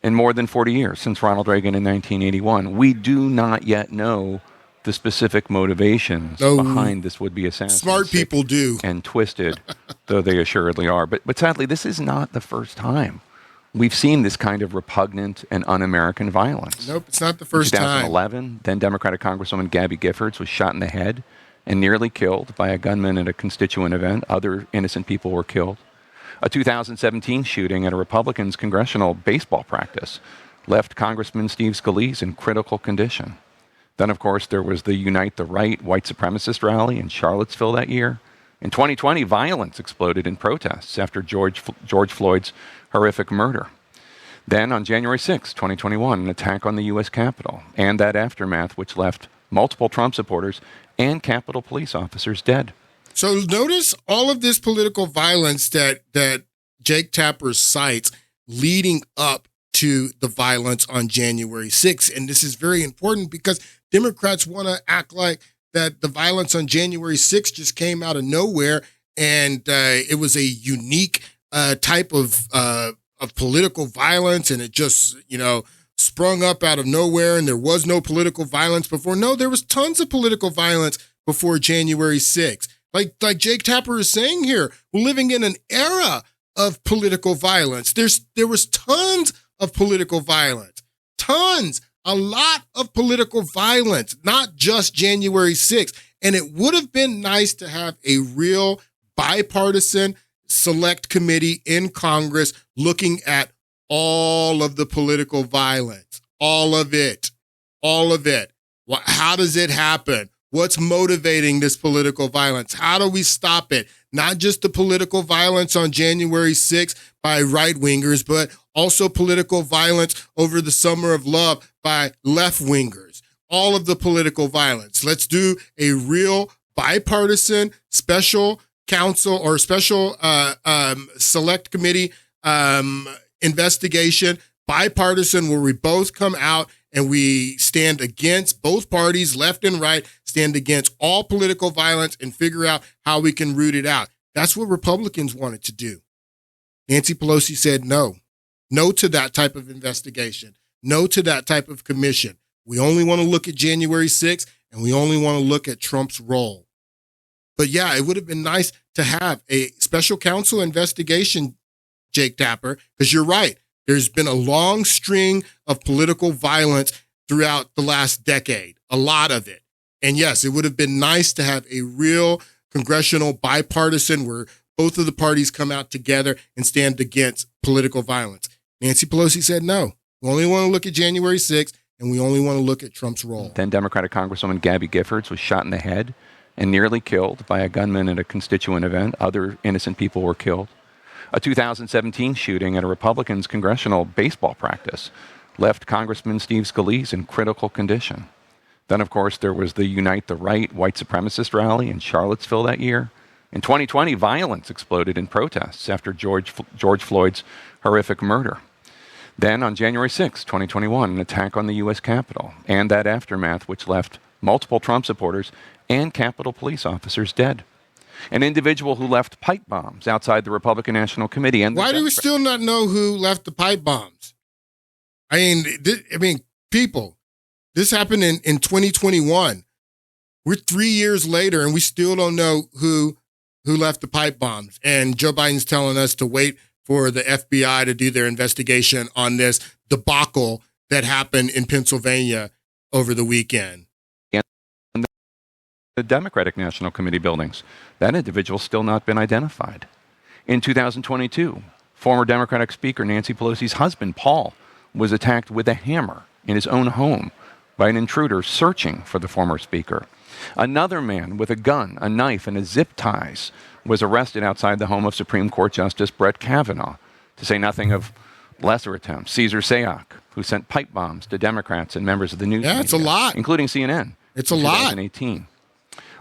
in more than 40 years, since Ronald Reagan in 1981. We do not yet know the specific motivations behind this would-be assassination. Smart people do. And twisted, though they assuredly are. But sadly, this is not the first time we've seen this kind of repugnant and un-American violence. Nope, it's not the first time. 2011, then Democratic Congresswoman Gabby Giffords was shot in the head and nearly killed by a gunman at a constituent event. Other innocent people were killed. A 2017 shooting at a Republicans' congressional baseball practice left Congressman Steve Scalise in critical condition. Then, of course, there was the Unite the Right white supremacist rally in Charlottesville that year. In 2020, violence exploded in protests after George Floyd's horrific murder. Then, on January 6, 2021, an attack on the U.S. Capitol and that aftermath, which left multiple Trump supporters and Capitol police officers dead. So notice all of this political violence that Jake Tapper cites leading up to the violence on January 6th. And this is very important because Democrats want to act like that the violence on January 6th just came out of nowhere and it was a unique type of political violence, and it just, sprung up out of nowhere, and there was no political violence before. No, there was tons of political violence before January 6th. Like Jake Tapper is saying here, we're living in an era of political violence. There was tons of political violence, tons, a lot of political violence, not just January 6th. And it would have been nice to have a real bipartisan select committee in Congress looking at all of the political violence, all of it. How does it happen? What's motivating this political violence? How do we stop it? Not just the political violence on January 6th by right-wingers, but also political violence over the Summer of Love by left-wingers. All of the political violence. Let's do a real bipartisan special counsel or special select committee investigation, bipartisan, where we both come out and we stand against both parties, left and right, stand against all political violence and figure out how we can root it out. That's what Republicans wanted to do. Nancy Pelosi said no. No to that type of investigation. No to that type of commission. We only want to look at January 6th, and we only want to look at Trump's role. But yeah, it would have been nice to have a special counsel investigation, Jake Tapper, because you're right. There's been a long string of political violence throughout the last decade, a lot of it. And yes, it would have been nice to have a real congressional bipartisan where both of the parties come out together and stand against political violence. Nancy Pelosi said no. We only want to look at January 6th, and we only want to look at Trump's role. Then Democratic Congresswoman Gabby Giffords was shot in the head and nearly killed by a gunman at a constituent event. Other innocent people were killed. A 2017 shooting at a Republicans' congressional baseball practice left Congressman Steve Scalise in critical condition. Then, of course, there was the Unite the Right white supremacist rally in Charlottesville that year. In 2020, violence exploded in protests after George Floyd's horrific murder. Then, on January 6, 2021, an attack on the U.S. Capitol and that aftermath, which left multiple Trump supporters and Capitol police officers dead. An individual who left pipe bombs outside the Republican National Committee. And why do we still not know who left the pipe bombs? People, this happened in 2021. We're 3 years later, and we still don't know who left the pipe bombs. And Joe Biden's telling us to wait for the FBI to do their investigation on this debacle that happened in Pennsylvania over the weekend. And the Democratic National Committee buildings. That individual's still not been identified. In 2022, former Democratic Speaker Nancy Pelosi's husband, Paul, was attacked with a hammer in his own home by an intruder searching for the former speaker. Another man with a gun, a knife, and a zip ties was arrested outside the home of Supreme Court Justice Brett Kavanaugh, to say nothing of lesser attempts. Cesar Sayoc, who sent pipe bombs to Democrats and members of the news media, it's a lot, including CNN. It's a lot. 2018.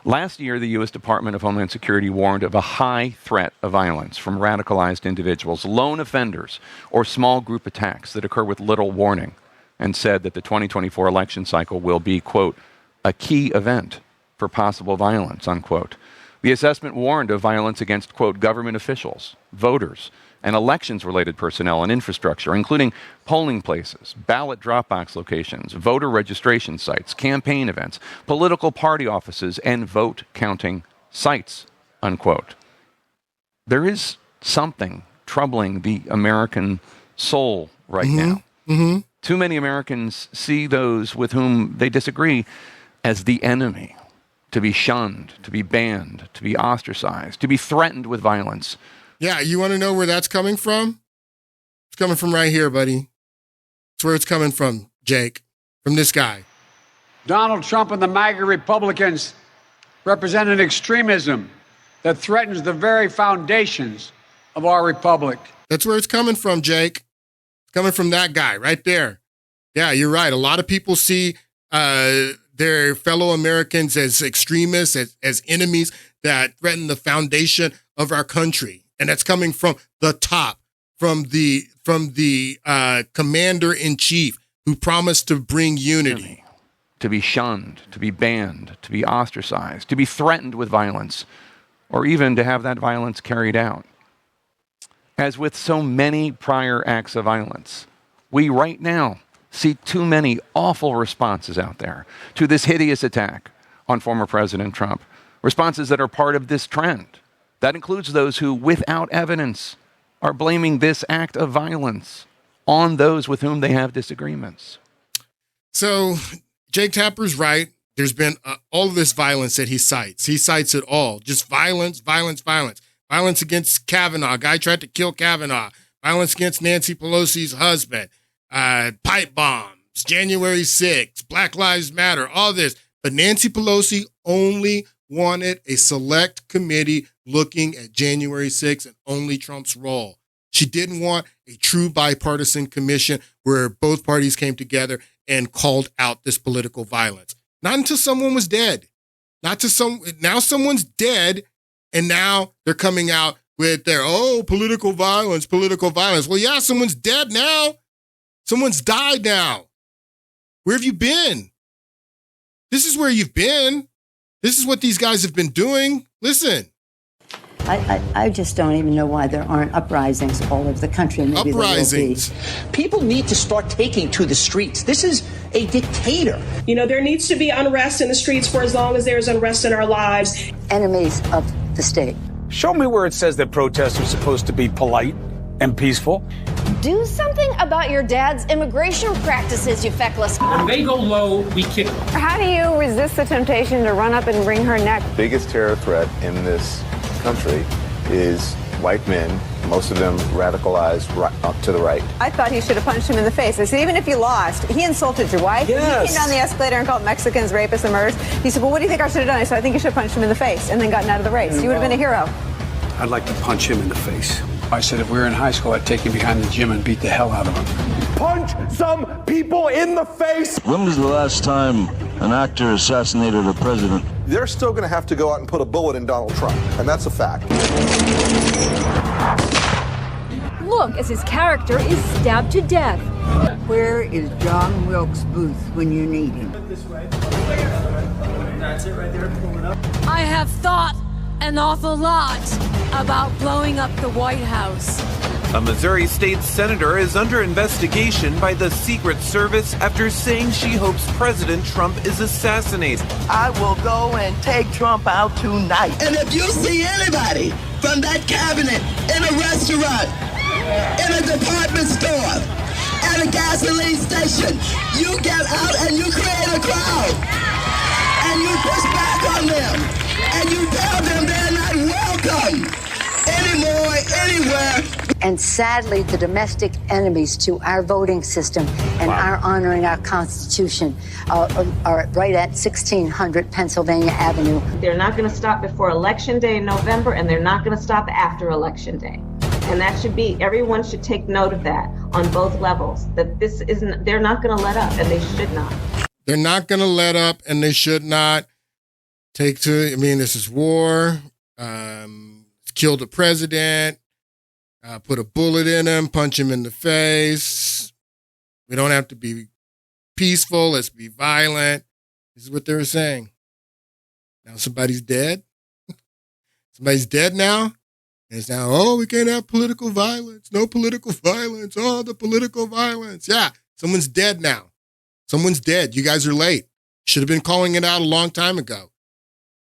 Last year, the U.S. Department of Homeland Security warned of a high threat of violence from radicalized individuals, lone offenders, or small group attacks that occur with little warning, and said that the 2024 election cycle will be, quote, a key event for possible violence, unquote. The assessment warned of violence against, quote, government officials, voters, and elections-related personnel and infrastructure, including polling places, ballot drop box locations, voter registration sites, campaign events, political party offices, and vote-counting sites, unquote. There is something troubling the American soul right now. Mm-hmm. Too many Americans see those with whom they disagree as the enemy, to be shunned, to be banned, to be ostracized, to be threatened with violence. Yeah, you want to know where that's coming from? It's coming from right here, buddy. It's where it's coming from, Jake, from this guy. Donald Trump and the MAGA Republicans represent an extremism that threatens the very foundations of our republic. That's where it's coming from, Jake. It's coming from that guy right there. Yeah, you're right. A lot of people see their fellow Americans as extremists, as enemies that threaten the foundation of our country. And that's coming from the top, from the commander-in-chief who promised to bring unity. To be shunned, to be banned, to be ostracized, to be threatened with violence, or even to have that violence carried out. As with so many prior acts of violence, we right now see too many awful responses out there to this hideous attack on former President Trump. Responses that are part of this trend. That includes those who, without evidence, are blaming this act of violence on those with whom they have disagreements. So Jake Tapper's right. There's been all of this violence that he cites. He cites it all. Just violence, violence, violence. Violence against Kavanaugh. A guy tried to kill Kavanaugh. Violence against Nancy Pelosi's husband. Pipe bombs. January 6th. Black Lives Matter. All this. But Nancy Pelosi only wanted a select committee looking at January 6th and only Trump's role. She didn't want a true bipartisan commission where both parties came together and called out this political violence. Not until someone was dead. Now someone's dead, and now they're coming out with their, political violence. Well, yeah, someone's dead now. Someone's died now. Where have you been? This is where you've been. This is what these guys have been doing. Listen. I just don't even know why there aren't uprisings all over the country. Maybe uprisings. People need to start taking to the streets. This is a dictator. You know, there needs to be unrest in the streets for as long as there is unrest in our lives. Enemies of the state. Show me where it says that protests are supposed to be polite and peaceful. Do something about your dad's immigration practices, you feckless. When they go low, we kick them. How do you resist the temptation to run up and wring her neck? The biggest terror threat in this country is white men, most of them radicalized up to the right. I thought he should have punched him in the face. I said, even if you lost, he insulted your wife. Yes. He came down the escalator and called Mexicans rapists and murderers. He said, well, what do you think I should have done? I said, I think you should have punched him in the face and then gotten out of the race. You would have been a hero. I'd like to punch him in the face. I said if we were in high school, I'd take him behind the gym and beat the hell out of him. Punch some people in the face! When was the last time an actor assassinated a president? They're still going to have to go out and put a bullet in Donald Trump, and that's a fact. Look as his character is stabbed to death. Where is John Wilkes Booth when you need him? That's it right there. Pull it up. I have thought an awful lot about blowing up the White House. A Missouri state senator is under investigation by the Secret Service after saying she hopes President Trump is assassinated. I will go and take Trump out tonight. And if you see anybody from that cabinet in a restaurant, in a department store, at a gasoline station. You get out and you create a crowd. And you push back on them. And you tell them they're not welcome anymore, anywhere. And sadly, the domestic enemies to our voting system and our honoring our Constitution are right at 1600 Pennsylvania Avenue. They're not going to stop before Election Day in November, and they're not going to stop after Election Day. And that should be, everyone should take note of that on both levels, that this isn't, they're not going to let up, and they should not. They're not going to let up, and they should not. This is war. Kill the president. Put a bullet in him, punch him in the face. We don't have to be peaceful. Let's be violent. This is what they were saying. Now somebody's dead. Somebody's dead now. And it's now, we can't have political violence. No political violence. Oh, the political violence. Yeah, someone's dead now. Someone's dead. You guys are late. Should have been calling it out a long time ago.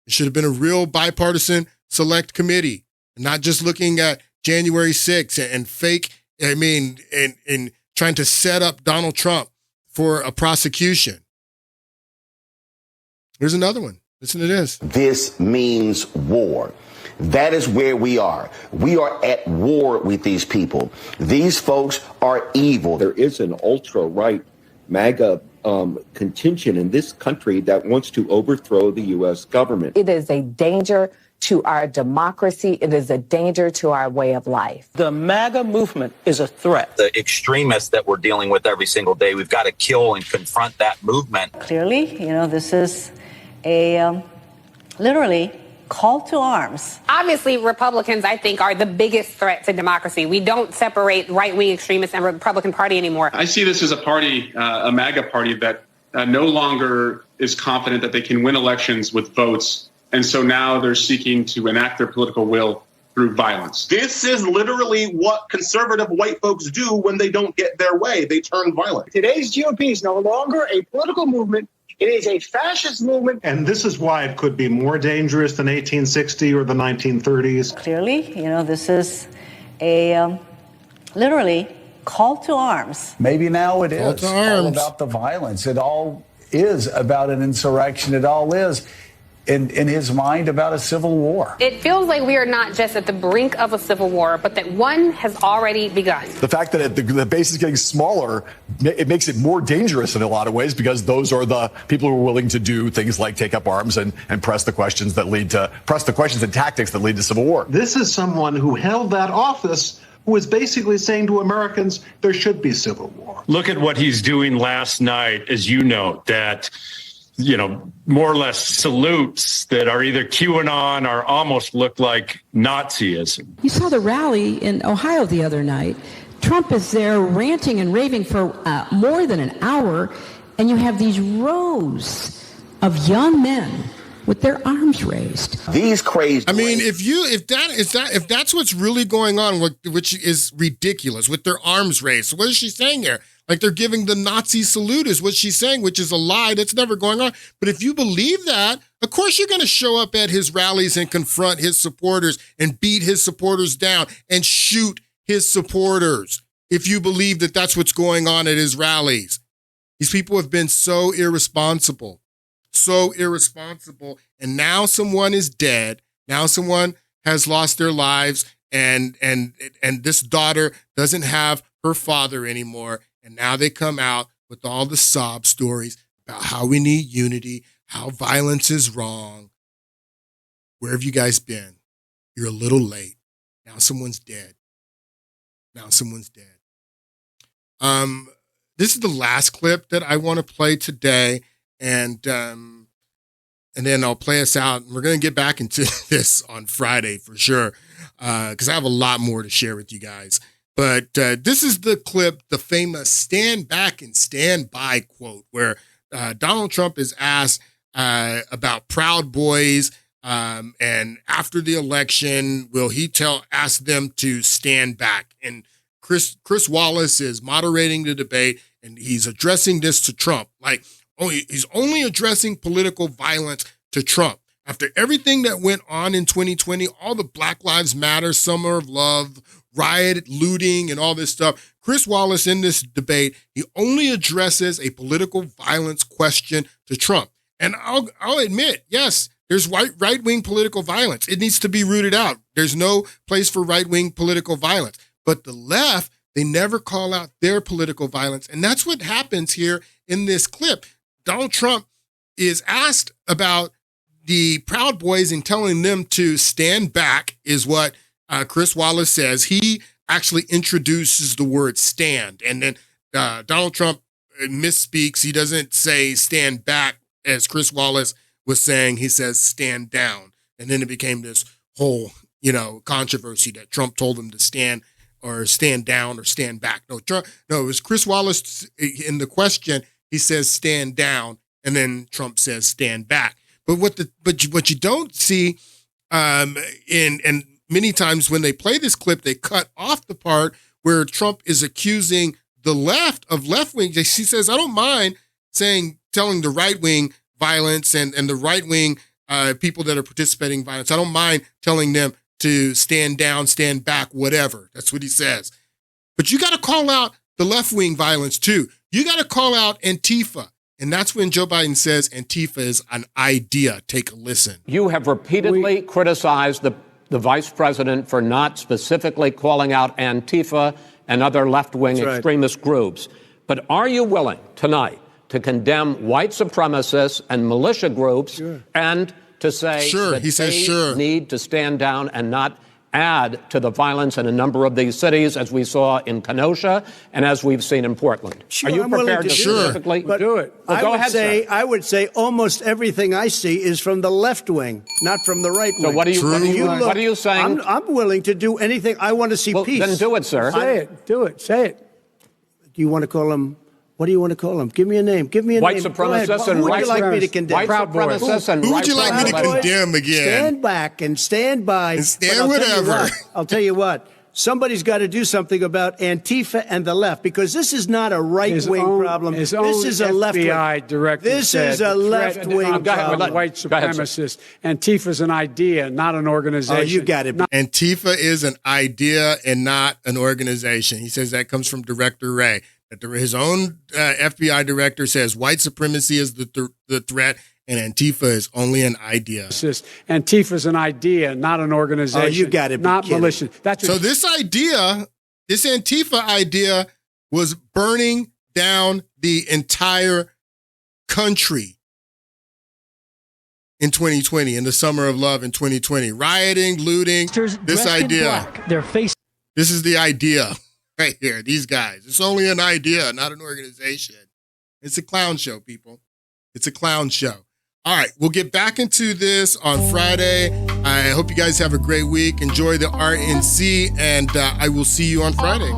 It should have been a real bipartisan select committee, and not just looking at January 6th and fake, and trying to set up Donald Trump for a prosecution. Here's another one. Listen to this. This means war. That is where we are. We are at war with these people. These folks are evil. There is an ultra-right MAGA contingent in this country that wants to overthrow the U.S. government. It is a danger to our democracy. It is a danger to our way of life. The MAGA movement is a threat. The extremists that we're dealing with every single day, we've got to kill and confront that movement. Clearly, this is a literally call to arms. Obviously, Republicans, I think, are the biggest threat to democracy. We don't separate right-wing extremists and Republican Party anymore. I see this as a party, a MAGA party that no longer is confident that they can win elections with votes. And so now they're seeking to enact their political will through violence. This is literally what conservative white folks do when they don't get their way. They turn violent. Today's GOP is no longer a political movement. It is a fascist movement. And this is why it could be more dangerous than 1860 or the 1930s. Clearly, this is a literally call to arms. Maybe now it Call is to arms. all about the violence. It all is about an insurrection. It all is, in his mind, about a civil war. It feels like we are not just at the brink of a civil war, but that one has already begun. The fact that the base is getting smaller, it makes it more dangerous in a lot of ways, because those are the people who are willing to do things like take up arms and press the questions and tactics that lead to civil war. This is someone who held that office, who is basically saying to Americans there should be civil war. Look at what he's doing last night, as you note, that more or less salutes that are either QAnon or almost look like Nazism. You saw the rally in Ohio the other night. Trump is there ranting and raving for more than an hour, and you have these rows of young men with their arms raised. These crazy. If that's what's really going on, which is ridiculous, with their arms raised. So what is she saying here? Like they're giving the Nazi salute is what she's saying, which is a lie. That's never going on. But if you believe that, of course you're going to show up at his rallies and confront his supporters and beat his supporters down and shoot his supporters. If you believe that that's what's going on at his rallies. These people have been so irresponsible. And now someone is dead. Now someone has lost their lives, and this daughter doesn't have her father anymore. And now they come out with all the sob stories about how we need unity, how violence is wrong. Where have you guys been? You're a little late. Now someone's dead. This is the last clip that I want to play today, and then I'll play us out. We're going to get back into this on Friday for sure, because I have a lot more to share with you guys. But this is the clip, the famous "stand back and stand by" quote, where Donald Trump is asked about Proud Boys, and after the election, will he ask them to stand back? And Chris Wallace is moderating the debate, and he's addressing this to Trump. He's only addressing political violence to Trump. After everything that went on in 2020, all the Black Lives Matter, Summer of Love, riot, looting, and all this stuff, Chris Wallace in this debate, he only addresses a political violence question to Trump. And I'll admit, yes, there's right-wing political violence. It needs to be rooted out. There's no place for right-wing political violence. But the left, they never call out their political violence. And that's what happens here in this clip. Donald Trump is asked about the Proud Boys and telling them to stand back is what Chris Wallace says. He actually introduces the word stand. And then Donald Trump misspeaks. He doesn't say stand back as Chris Wallace was saying. He says stand down. And then it became this whole, controversy that Trump told him to stand down or stand back. No, it was Chris Wallace in the question. He says stand down, and then Trump says stand back. But what you don't see, and many times when they play this clip, they cut off the part where Trump is accusing the left of left wing. He says, I don't mind telling the right wing violence and the right wing people that are participating in violence. I don't mind telling them to stand down, stand back, whatever. That's what he says. But you got to call out the left wing violence too. You got to call out Antifa. And that's when Joe Biden says Antifa is an idea. Take a listen. You have repeatedly criticized the vice president for not specifically calling out Antifa and other left-wing extremist groups. But are you willing tonight to condemn white supremacists and militia groups and to say that they need to stand down and not add to the violence in a number of these cities, as we saw in Kenosha and as we've seen in Portland? Are you prepared to specifically do it? Well, go ahead, sir. I would say almost everything I see is from the left wing, not from the right wing. So what are you saying? I'm willing to do anything. I want to see peace. Then do it, sir. Say it. Do it. Say it. Do you want to call them? What do you want to call them? Give me a name. Give me a white name. Supremacists and who would you like me to condemn? White supremacists and who would you like me to condemn again? Stand back and stand by. And stand whatever. I'll tell you what. Somebody's got to do something about Antifa and the left, because this is not a right-wing problem. This is a left-wing. FBI director This is a left-wing problem. White supremacists. Antifa's an idea, not an organization. Oh, you got it. Antifa is an idea and not an organization. He says that comes from Director Wray. His own FBI director says white supremacy is the threat, and Antifa is only an idea. Antifa's an idea, not an organization. Oh, you got it. Not militia. So this Antifa idea was burning down the entire country in 2020, in the Summer of Love in 2020. Rioting, looting, this idea. This is the idea. Right here, these guys. It's only an idea, not an organization. It's a clown show, people. It's a clown show. All right, we'll get back into this on Friday. I hope you guys have a great week. Enjoy the RNC, and I will see you on Friday.